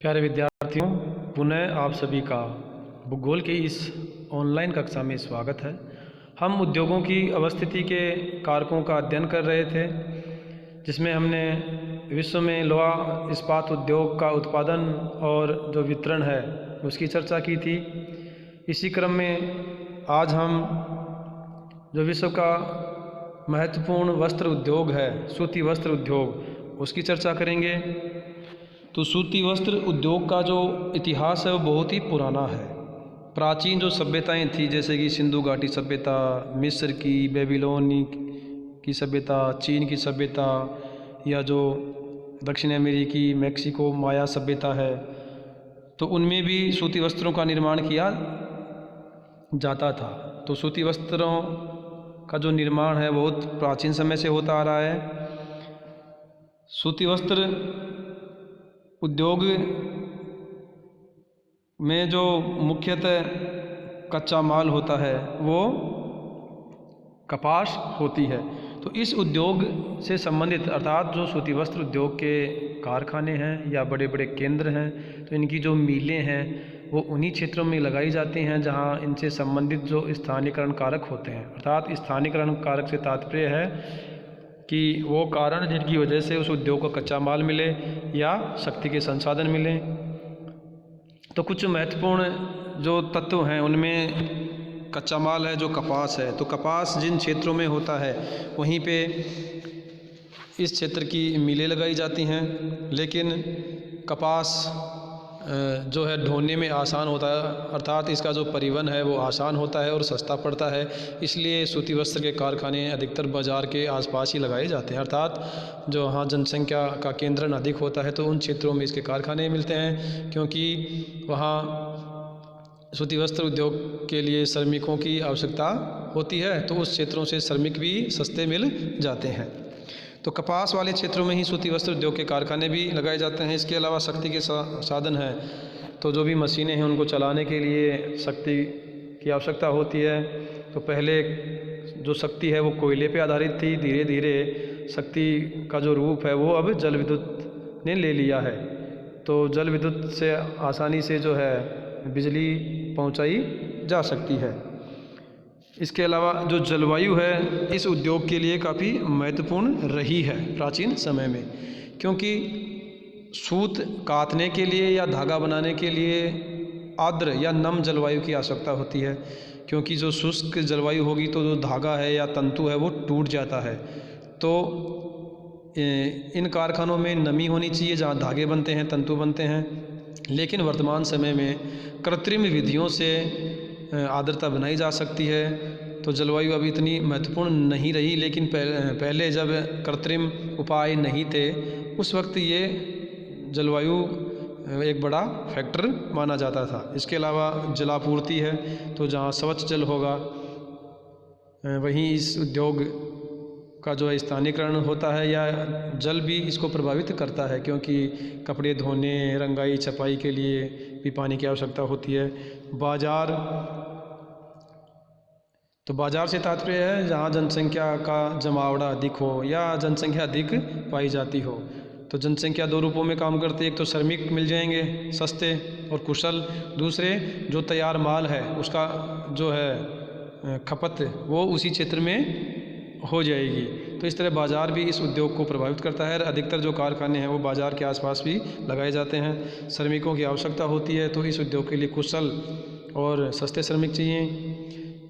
प्यारे विद्यार्थियों, पुनः आप सभी का भूगोल की इस ऑनलाइन कक्षा में स्वागत है। हम उद्योगों की अवस्थिति के कारकों का अध्ययन कर रहे थे, जिसमें हमने विश्व में लोहा इस्पात उद्योग का उत्पादन और जो वितरण है उसकी चर्चा की थी। इसी क्रम में आज हम जो विश्व का महत्वपूर्ण वस्त्र उद्योग है, सूती वस्त्र उद्योग, उसकी चर्चा करेंगे। तो सूती वस्त्र उद्योग का जो इतिहास है वो बहुत ही पुराना है। प्राचीन जो सभ्यताएं थी, जैसे कि सिंधु घाटी सभ्यता, मिस्र की, बेबीलोनी की सभ्यता, चीन की सभ्यता, या जो दक्षिण अमेरिकी मैक्सिको माया सभ्यता है, तो उनमें भी सूती वस्त्रों का निर्माण किया जाता था। तो सूती वस्त्रों का जो निर्माण है बहुत प्राचीन समय से होता आ रहा है। सूती वस्त्र उद्योग में जो मुख्यतः कच्चा माल होता है वो कपास होती है। तो इस उद्योग से संबंधित अर्थात जो सूती वस्त्र उद्योग के कारखाने हैं या बड़े बड़े केंद्र हैं, तो इनकी जो मिलें हैं वो उन्हीं क्षेत्रों में लगाई जाती हैं जहां इनसे संबंधित जो स्थानीयकरण कारक होते हैं। अर्थात स्थानीयकरण कारक से तात्पर्य है कि वो कारण जिनकी वजह से उस उद्योग को कच्चा माल मिले या शक्ति के संसाधन मिले। तो कुछ महत्वपूर्ण जो तत्व हैं उनमें कच्चा माल है जो कपास है। तो कपास जिन क्षेत्रों में होता है वहीं पे इस क्षेत्र की मिलें लगाई जाती हैं, लेकिन कपास जो है ढोने में आसान होता है, अर्थात इसका जो परिवहन है वो आसान होता है और सस्ता पड़ता है। इसलिए सूती वस्त्र के कारखाने अधिकतर बाज़ार के आसपास ही लगाए जाते हैं, अर्थात जो वहाँ जनसंख्या का केंद्रण अधिक होता है तो उन क्षेत्रों में इसके कारखाने मिलते हैं, क्योंकि वहाँ सूती वस्त्र उद्योग के लिए श्रमिकों की आवश्यकता होती है। तो उस क्षेत्रों से श्रमिक भी सस्ते मिल जाते हैं। तो कपास वाले क्षेत्रों में ही सूती वस्त्र उद्योग के कारखाने भी लगाए जाते हैं। इसके अलावा शक्ति के साधन हैं, तो जो भी मशीनें हैं उनको चलाने के लिए शक्ति की आवश्यकता होती है। तो पहले जो शक्ति है वो कोयले पे आधारित थी, धीरे धीरे शक्ति का जो रूप है वो अब जल विद्युत ने ले लिया है। तो जल विद्युत से आसानी से जो है बिजली पहुंचाई जा सकती है। इसके अलावा जो जलवायु है इस उद्योग के लिए काफ़ी महत्वपूर्ण रही है प्राचीन समय में, क्योंकि सूत कातने के लिए या धागा बनाने के लिए आर्द्र या नम जलवायु की आवश्यकता होती है, क्योंकि जो शुष्क जलवायु होगी तो जो धागा है या तंतु है वो टूट जाता है। तो इन कारखानों में नमी होनी चाहिए जहाँ धागे बनते हैं, तंतु बनते हैं। लेकिन वर्तमान समय में कृत्रिम विधियों से आर्द्रता बनाई जा सकती है, तो जलवायु अभी इतनी महत्वपूर्ण नहीं रही। लेकिन पहले जब कृत्रिम उपाय नहीं थे उस वक्त ये जलवायु एक बड़ा फैक्टर माना जाता था। इसके अलावा जलापूर्ति है, तो जहाँ स्वच्छ जल होगा वहीं इस उद्योग का जो है स्थानीयकरण होता है, या जल भी इसको प्रभावित करता है, क्योंकि कपड़े धोने, रंगाई छपाई के लिए भी पानी की आवश्यकता होती है। बाजार, तो बाजार से तात्पर्य है जहाँ जनसंख्या का जमावड़ा अधिक हो या जनसंख्या अधिक पाई जाती हो। तो जनसंख्या दो रूपों में काम करती है, एक तो श्रमिक मिल जाएंगे सस्ते और कुशल, दूसरे जो तैयार माल है उसका जो है खपत वो उसी क्षेत्र में हो जाएगी। तो इस तरह बाज़ार भी इस उद्योग को प्रभावित करता है। अधिकतर जो कारखाने हैं वो बाज़ार के आसपास भी लगाए जाते हैं। श्रमिकों की आवश्यकता होती है, तो इस उद्योग के लिए कुशल और सस्ते श्रमिक चाहिए।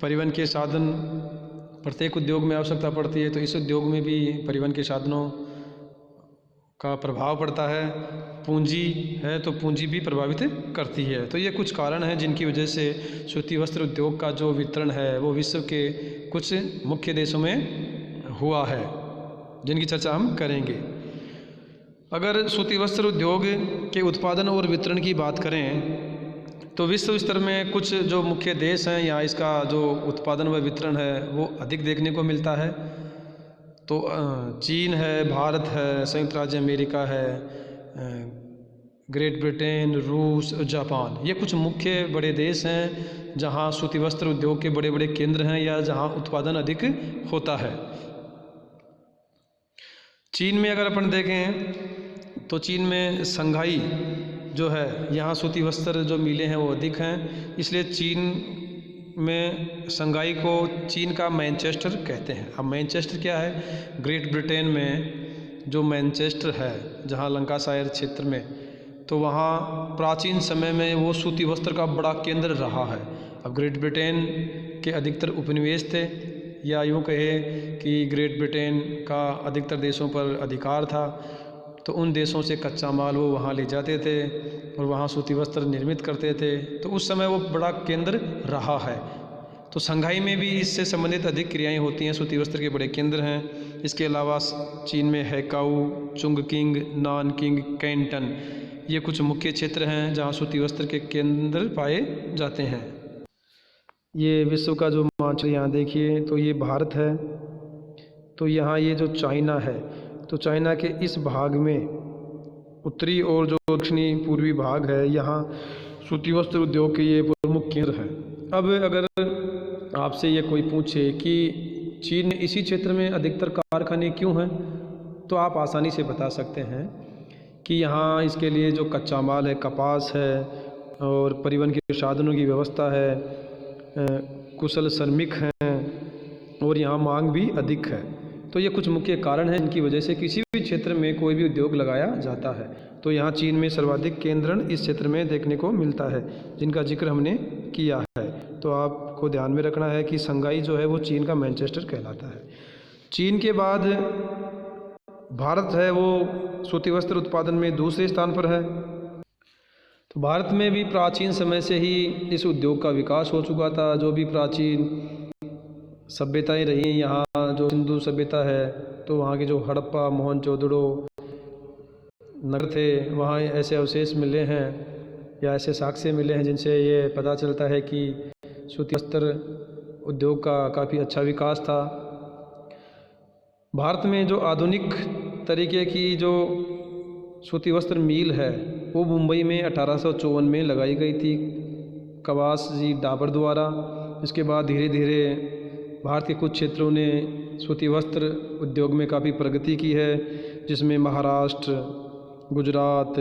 परिवहन के साधन प्रत्येक उद्योग में आवश्यकता पड़ती है, तो इस उद्योग में भी परिवहन के साधनों का प्रभाव पड़ता है। पूंजी है तो पूंजी भी प्रभावित करती है। तो ये कुछ कारण हैं जिनकी वजह से सूती वस्त्र उद्योग का जो वितरण है वो विश्व के कुछ मुख्य देशों में हुआ है, जिनकी चर्चा हम करेंगे। अगर सूती वस्त्र उद्योग के उत्पादन और वितरण की बात करें तो विश्व स्तर में कुछ जो मुख्य देश हैं यहाँ इसका जो उत्पादन व वितरण है वो अधिक देखने को मिलता है। तो चीन है, भारत है, संयुक्त राज्य अमेरिका है, ग्रेट ब्रिटेन, रूस, जापान, ये कुछ मुख्य बड़े देश हैं जहाँ सूती वस्त्र उद्योग के बड़े बड़े केंद्र हैं या जहाँ उत्पादन अधिक होता है। चीन में अगर अपन देखें तो चीन में शंघाई जो है यहाँ सूती वस्त्र जो मिलें हैं वो अधिक हैं, इसलिए चीन में शंघाई को चीन का मैनचेस्टर कहते हैं। अब मैनचेस्टर क्या है? ग्रेट ब्रिटेन में जो मैनचेस्टर है, जहाँ लंकाशायर क्षेत्र में, तो वहाँ प्राचीन समय में वो सूती वस्त्र का बड़ा केंद्र रहा है। अब ग्रेट ब्रिटेन के अधिकतर उपनिवेश थे, या यूँ कहे कि ग्रेट ब्रिटेन का अधिकतर देशों पर अधिकार था, तो उन देशों से कच्चा माल वो वहाँ ले जाते थे और वहाँ सूती वस्त्र निर्मित करते थे, तो उस समय वो बड़ा केंद्र रहा है। तो शंघाई में भी इससे संबंधित अधिक क्रियाएं होती हैं, सूती वस्त्र के बड़े केंद्र हैं। इसके अलावा चीन में हैकाऊ, चुंगकिंग, नानकिंग, कैंटन, ये कुछ मुख्य क्षेत्र हैं जहाँ सूती वस्त्र के केंद्र पाए जाते हैं। ये विश्व का जो मानचित्र यहाँ देखिए, तो ये भारत है, तो यहाँ ये जो चाइना है, तो चाइना के इस भाग में उत्तरी और जो दक्षिणी पूर्वी भाग है, यहाँ सूती वस्त्र उद्योग के ये प्रमुख केंद्र हैं। अब अगर आपसे ये कोई पूछे कि चीन में इसी क्षेत्र में अधिकतर कारखाने क्यों हैं, तो आप आसानी से बता सकते हैं कि यहाँ इसके लिए जो कच्चा माल है, कपास है, और परिवहन के साधनों की व्यवस्था है, कुशल श्रमिक हैं, और यहाँ मांग भी अधिक है। तो ये कुछ मुख्य कारण हैं जिनकी वजह से किसी भी क्षेत्र में कोई भी उद्योग लगाया जाता है। तो यहाँ चीन में सर्वाधिक केंद्रण इस क्षेत्र में देखने को मिलता है, जिनका जिक्र हमने किया है। तो आपको ध्यान में रखना है कि शंघाई जो है वो चीन का मैनचेस्टर कहलाता है। चीन के बाद भारत है, वो सूती वस्त्र उत्पादन में दूसरे स्थान पर है। तो भारत में भी प्राचीन समय से ही इस उद्योग का विकास हो चुका था। जो भी प्राचीन सभ्यताएं रही हैं यहाँ, जो सिंधु सभ्यता है, तो वहाँ के जो हड़प्पा, मोहनजोदड़ो नगर थे, वहाँ ऐसे अवशेष मिले हैं या ऐसे साक्ष्य मिले हैं जिनसे ये पता चलता है कि सूती वस्त्र उद्योग का काफ़ी अच्छा विकास था। भारत में जो आधुनिक तरीके की जो सूती वस्त्र मिल है, वो मुंबई में 1854 में लगाई गई थी कवास जी डाबर द्वारा। इसके बाद धीरे धीरे भारत के कुछ क्षेत्रों ने सूती वस्त्र उद्योग में काफ़ी प्रगति की है, जिसमें महाराष्ट्र, गुजरात,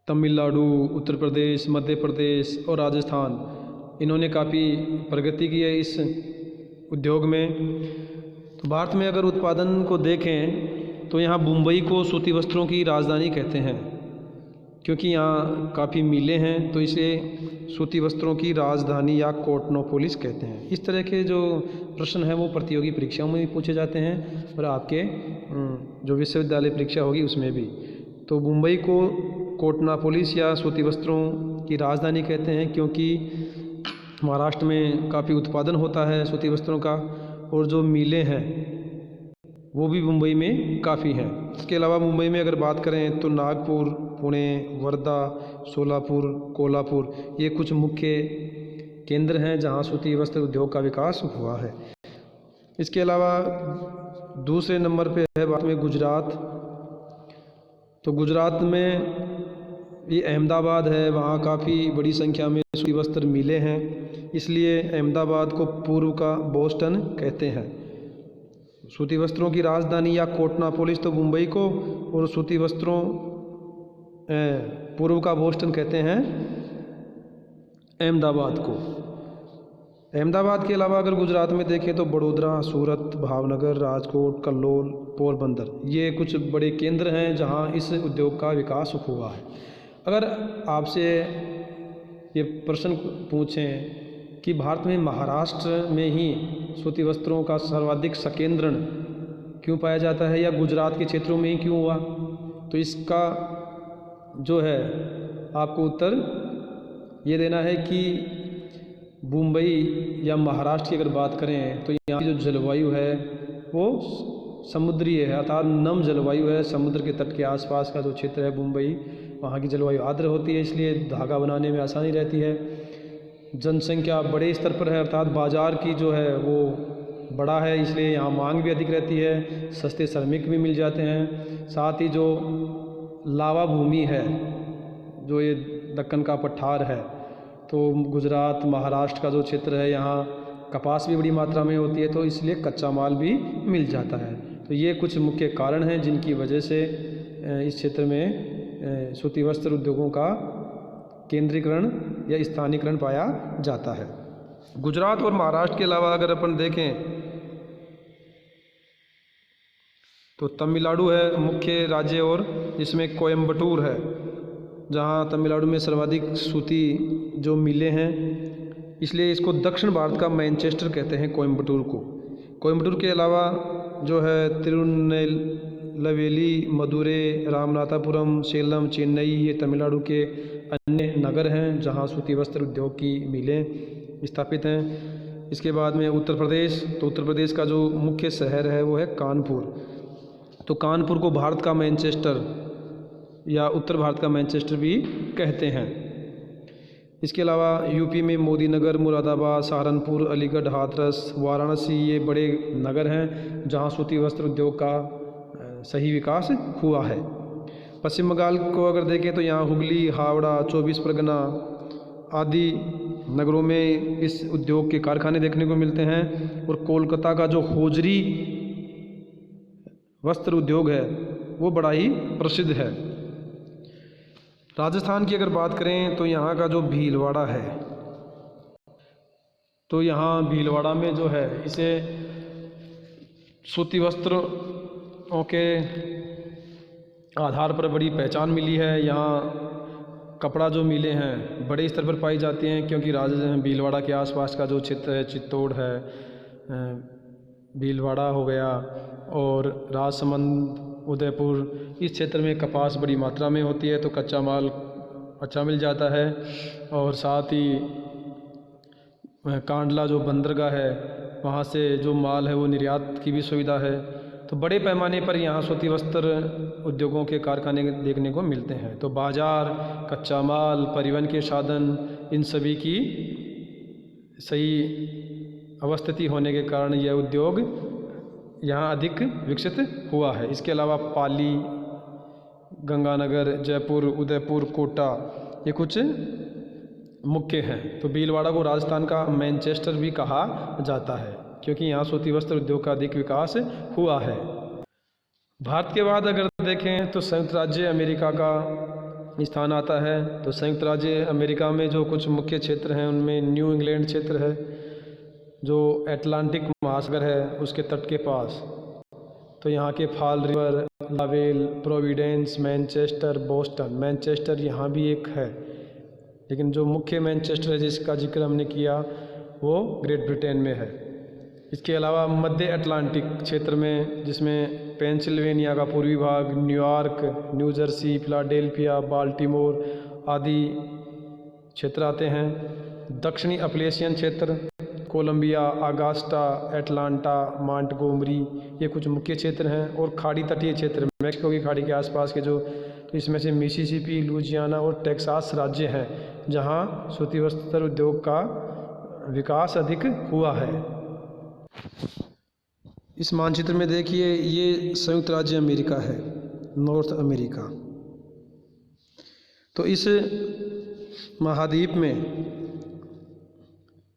तमिलनाडु, उत्तर प्रदेश, मध्य प्रदेश और राजस्थान, इन्होंने काफ़ी प्रगति की है इस उद्योग में। तो भारत में अगर उत्पादन को देखें तो यहाँ मुंबई को सूती वस्त्रों की राजधानी कहते हैं, क्योंकि यहाँ काफ़ी मिलें हैं, तो इसे सूती वस्त्रों की राजधानी या कॉटनोपोलिस कहते हैं। इस तरह के जो प्रश्न हैं वो प्रतियोगी परीक्षाओं में भी पूछे जाते हैं और आपके जो विश्वविद्यालय परीक्षा होगी उसमें भी। तो मुंबई को कॉटनोपोलिस या सूती वस्त्रों की राजधानी कहते हैं, क्योंकि महाराष्ट्र में काफ़ी उत्पादन होता है सूती वस्त्रों का, और जो मिलें हैं वो भी मुंबई में काफ़ी हैं। इसके अलावा मुंबई में अगर बात करें तो नागपुर, पुणे, वर्धा, सोलापुर, कोल्हापुर, ये कुछ मुख्य केंद्र हैं जहां सूती वस्त्र उद्योग का विकास हुआ है। इसके अलावा दूसरे नंबर पे है बात में गुजरात। तो गुजरात में ये अहमदाबाद है, वहाँ काफ़ी बड़ी संख्या में सूती वस्त्र मिले हैं, इसलिए अहमदाबाद को पूर्व का बोस्टन कहते हैं। सूती वस्त्रों की राजधानी या कॉटनोपोलिस तो मुंबई को, और सूती वस्त्रों पूर्व का बोस्टन कहते हैं अहमदाबाद को। अहमदाबाद के अलावा अगर गुजरात में देखें तो बड़ोदरा, सूरत, भावनगर, राजकोट, कल्लोल, पोरबंदर, ये कुछ बड़े केंद्र हैं जहां इस उद्योग का विकास हुआ है। अगर आपसे ये प्रश्न पूछें कि भारत में महाराष्ट्र में ही सूती वस्त्रों का सर्वाधिक संकेंद्रण क्यों पाया जाता है या गुजरात के क्षेत्रों में ही क्यों हुआ, तो इसका जो है आपको उत्तर ये देना है कि मुंबई या महाराष्ट्र की अगर बात करें तो यहाँ की जो जलवायु है वो समुद्रीय है, अर्थात नम जलवायु है। समुद्र के तट के आसपास का जो क्षेत्र है मुंबई, वहाँ की जलवायु आर्द्र होती है, इसलिए धागा बनाने में आसानी रहती है। जनसंख्या बड़े स्तर पर है, अर्थात बाज़ार की जो है वो बड़ा है, इसलिए यहाँ मांग भी अधिक रहती है, सस्ते श्रमिक भी मिल जाते हैं। साथ ही जो लावा भूमि है, जो ये दक्कन का पठार है, तो गुजरात, महाराष्ट्र का जो क्षेत्र है, यहाँ कपास भी बड़ी मात्रा में होती है, तो इसलिए कच्चा माल भी मिल जाता है। तो ये कुछ मुख्य कारण हैं जिनकी वजह से इस क्षेत्र में सूती वस्त्र उद्योगों का केंद्रीकरण या स्थानीयकरण पाया जाता है। गुजरात और महाराष्ट्र के अलावा अगर अपन देखें तो तमिलनाडु है मुख्य राज्य, और जिसमें कोयम्बटूर है, जहाँ तमिलनाडु में सर्वाधिक सूती जो मिलें हैं, इसलिए इसको दक्षिण भारत का मैनचेस्टर कहते हैं कोयम्बटूर को। कोयम्बटूर के अलावा जो है तिरुनेलवेली, मदुरै, रामनाथपुरम, सेलम, चेन्नई, ये तमिलनाडु के अन्य नगर हैं जहाँ सूती वस्त्र उद्योग की मिलें स्थापित हैं। इसके बाद में उत्तर प्रदेश, तो उत्तर प्रदेश का जो मुख्य शहर है वो है कानपुर। तो कानपुर को भारत का मैनचेस्टर या उत्तर भारत का मैनचेस्टर भी कहते हैं। इसके अलावा यूपी में मोदीनगर, मुरादाबाद, सहारनपुर, अलीगढ़, हाथरस, वाराणसी, ये बड़े नगर हैं जहां सूती वस्त्र उद्योग का सही विकास हुआ है। पश्चिम बंगाल को अगर देखें तो यहाँ हुगली, हावड़ा, 24 परगना आदि नगरों में इस उद्योग के कारखाने देखने को मिलते हैं। और कोलकाता का जो होजरी वस्त्र उद्योग है वो बड़ा ही प्रसिद्ध है। राजस्थान की अगर बात करें तो यहाँ का जो भीलवाड़ा है, तो यहाँ भीलवाड़ा में जो है इसे सूती वस्त्रों के आधार पर बड़ी पहचान मिली है। यहाँ कपड़ा जो मिले हैं बड़े स्तर पर पाई जाती हैं, क्योंकि भीलवाड़ा के आसपास का जो क्षेत्र है, चित्तौड़ है, भीलवाड़ा हो गया और राजसमंद, उदयपुर, इस क्षेत्र में कपास बड़ी मात्रा में होती है, तो कच्चा माल अच्छा मिल जाता है। और साथ ही कांडला जो बंदरगाह है वहाँ से जो माल है वो निर्यात की भी सुविधा है। तो बड़े पैमाने पर यहाँ सूती वस्त्र उद्योगों के कारखाने देखने को मिलते हैं। तो बाज़ार, कच्चा माल, परिवहन के साधन, इन सभी की सही अवस्थिति होने के कारण यह उद्योग यहाँ अधिक विकसित हुआ है। इसके अलावा पाली, गंगानगर, जयपुर, उदयपुर, कोटा, ये कुछ मुख्य हैं। तो भीलवाड़ा को राजस्थान का मैनचेस्टर भी कहा जाता है, क्योंकि यहाँ सूती वस्त्र उद्योग का अधिक विकास हुआ है। भारत के बाद अगर देखें तो संयुक्त राज्य अमेरिका का स्थान आता है। तो संयुक्त राज्य अमेरिका में जो कुछ मुख्य क्षेत्र हैं उनमें न्यू इंग्लैंड क्षेत्र है, जो अटलांटिक महासागर है उसके तट के पास। तो यहाँ के फॉल रिवर, लावेल, प्रोविडेंस, मैनचेस्टर, बोस्टन, मैनचेस्टर यहाँ भी एक है, लेकिन जो मुख्य मैनचेस्टर है जिसका जिक्र हमने किया वो ग्रेट ब्रिटेन में है। इसके अलावा मध्य अटलांटिक क्षेत्र में, जिसमें पेंसिल्वेनिया का पूर्वी भाग, New York, new Jersey, Philadelphia, Baltimore आदि क्षेत्र आते हैं। दक्षिणी अपलेशियन क्षेत्र, कोलंबिया, अगास्टा, एटलांटा, मॉन्टगोमरी, ये कुछ मुख्य क्षेत्र हैं। और खाड़ी तटीय क्षेत्र, मैक्सिको की खाड़ी के आसपास के जो, तो इसमें से मिसिसिपी, लुइजियाना और टेक्सास राज्य हैं जहां सूती वस्त्र उद्योग का विकास अधिक हुआ है। इस मानचित्र में देखिए ये संयुक्त राज्य अमेरिका है, नॉर्थ अमेरिका। तो इस महाद्वीप में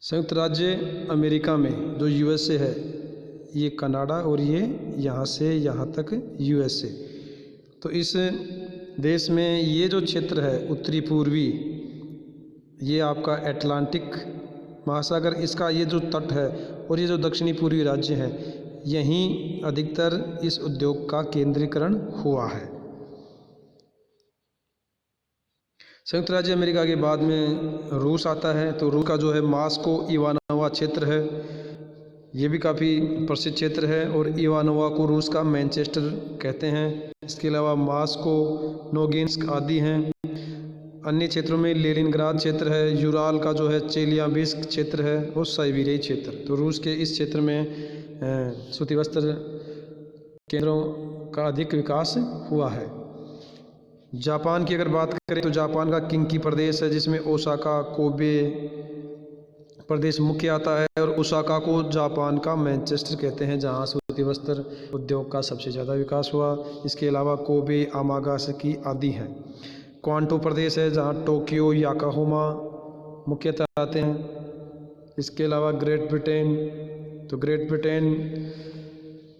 संयुक्त राज्य अमेरिका में जो यूएसए है, ये कनाडा और ये यहाँ से यहाँ तक यूएसए। तो इस देश में ये जो क्षेत्र है उत्तरी पूर्वी, ये आपका अटलांटिक महासागर, इसका ये जो तट है और ये जो दक्षिणी पूर्वी राज्य हैं, यहीं अधिकतर इस उद्योग का केंद्रीकरण हुआ है। संयुक्त राज्य अमेरिका के बाद में रूस आता है। तो रूस का जो है मास्को इवानोवा क्षेत्र है, ये भी काफ़ी प्रसिद्ध क्षेत्र है और इवानोवा को रूस का मैनचेस्टर कहते हैं। इसके अलावा मास्को, नोगिन्स्क आदि हैं। अन्य क्षेत्रों में लेनिनग्राद क्षेत्र है, यूराल का जो है चेलियाबिस्क क्षेत्र है और साइबेरियाई क्षेत्र। तो रूस के इस क्षेत्र में सूती वस्त्र केंद्रों का अधिक विकास हुआ है। जापान की अगर बात करें तो जापान का किंकी प्रदेश है, जिसमें ओसाका, कोबे प्रदेश मुख्य आता है। और ओसाका को जापान का मैनचेस्टर कहते हैं, जहां सूती वस्त्र उद्योग का सबसे ज़्यादा विकास हुआ। इसके अलावा कोबे, अमागासाकी आदि हैं। क्वांटो प्रदेश है, जहां टोक्यो, याकोहामा मुख्यतः आते हैं। इसके अलावा ग्रेट ब्रिटेन, तो ग्रेट ब्रिटेन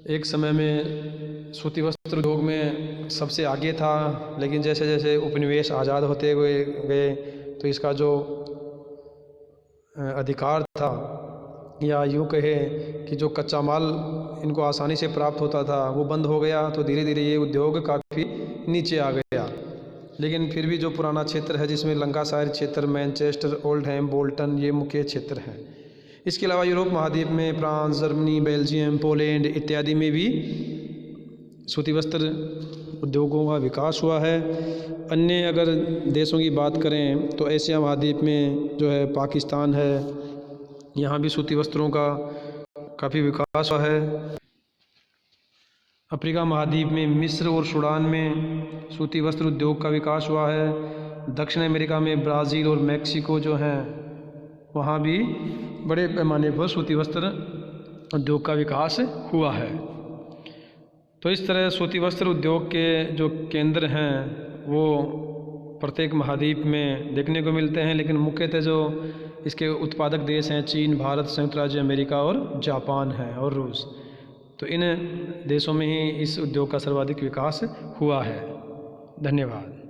एक समय में सूती वस्त्र उद्योग में सबसे आगे था, लेकिन जैसे जैसे उपनिवेश आज़ाद होते हुए गए तो इसका जो अधिकार था, या यूँ कहे कि जो कच्चा माल इनको आसानी से प्राप्त होता था वो बंद हो गया, तो धीरे धीरे ये उद्योग काफ़ी नीचे आ गया। लेकिन फिर भी जो पुराना क्षेत्र है जिसमें लंकाशायर क्षेत्र, मैनचेस्टर, ओल्डहैम, बोल्टन, ये मुख्य क्षेत्र हैं। इसके अलावा यूरोप महाद्वीप में फ्रांस, जर्मनी, बेल्जियम, पोलैंड इत्यादि में भी सूती वस्त्र उद्योगों का विकास हुआ है। अन्य अगर देशों की बात करें तो एशिया महाद्वीप में जो है पाकिस्तान है, यहाँ भी सूती वस्त्रों का काफ़ी विकास हुआ है। अफ्रीका महाद्वीप में मिस्र और सूडान में सूती वस्त्र उद्योग का विकास हुआ है। दक्षिण अमेरिका में ब्राज़ील और मैक्सिको जो हैं वहाँ भी बड़े पैमाने पर सूती वस्त्र उद्योग का विकास हुआ है। तो इस तरह सूती वस्त्र उद्योग के जो केंद्र हैं वो प्रत्येक महाद्वीप में देखने को मिलते हैं, लेकिन मुख्यतः जो इसके उत्पादक देश हैं चीन, भारत, संयुक्त राज्य अमेरिका और जापान हैं और रूस। तो इन देशों में ही इस उद्योग का सर्वाधिक विकास हुआ है। धन्यवाद।